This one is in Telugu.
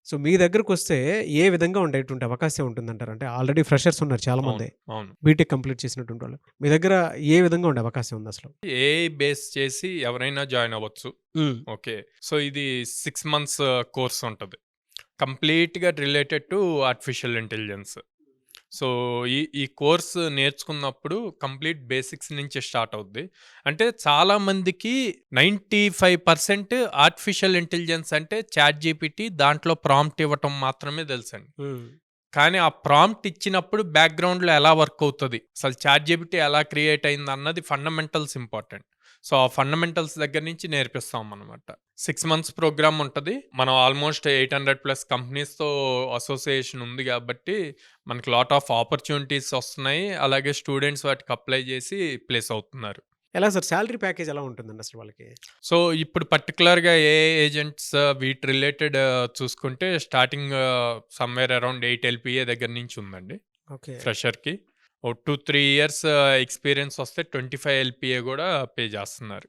సో, మీ దగ్గరకొస్తే ఏ విధంగా ఉండేటువంటి అవకాశం ఉంటుందంటారు? అంటే ఆల్రెడీ ఫ్రెషర్స్ ఉన్నారు అవును. చాలామందే. అవును. బీటెక్ కంప్లీట్ చేసినటువంటి వాళ్ళు. మీ దగ్గర ఏ విధంగా ఉండే అవకాశం ఉందసలు? ఏఐ బేస్ చేసి ఎవరైనా జాయిన్ అవ్వచ్చు. హ్మ్. ఓకే. సో, ఇది 6 మంత్స్ కోర్స్ ఉంటది. కంప్లీట్‌గా related to artificial intelligence. So, ఈ కోర్స్ నేర్చుకున్నప్పుడు కంప్లీట్ బేసిక్స్ నుంచి స్టార్ట్ అవుద్ది. అంటే చాలా మందికి 95% ఆర్టిఫిషియల్ ఇంటెలిజెన్స్ అంటే చాట్‌జీపీటీ దాంట్లో ప్రాంప్ట్ ఇవ్వటం మాత్రమే తెలుసండి. హ్మ్. కానీ ఆ ప్రాంప్ట్ ఇచ్చినప్పుడు బ్యాక్‌గ్రౌండ్‌లో ఎలా వర్క్ అవుతది? అసలు చాట్‌జీపీటీ ఎలా క్రియేట్ అయిందన్నది ఫండమెంటల్స్ ఇంపార్టెంట్. సో, ఆ ఫండమెంటల్స్ దగ్గర నుంచి నేర్పిస్తామనమాట. 6 మంత్స్ ప్రోగ్రామ్ ఉంటది. మనం ఆల్‌మోస్ట్ 800+ కంపెనీస్‌తో అసోసియేషన్ ఉంది గాబట్టి, మనకి లాట్ ఆఫ్ ఆపర్చునిటీస్ వస్తున్నాయి. అలాగే స్టూడెంట్స్ వాటికి అప్లై జేసి ప్లేస్ అవుతున్నారు. ఎలా సార్ సాలరీ ప్యాకేజ్ ఎలా ఉంటుందండి అసలు వాళ్ళకి? సో, ఇప్పుడు పర్టిక్యులర్‌గా ఏఐ ఏజెంట్స్ వీటి రిలేటెడ్ చూసుకుంటే స్టార్టింగ్ సమ్‌వేర్ అరౌండ్ 8 ఎల్‌పీఏ దగ్గర నుంచి ఉందండి. ఓకే. ఫ్రెషర్‌కి. ఓ 2, 3 ఇయర్స్ ఎక్స్‌పీరియన్స్ వస్తే 25 ఎల్‌పీఏ గూడా పే జేస్తున్నారు.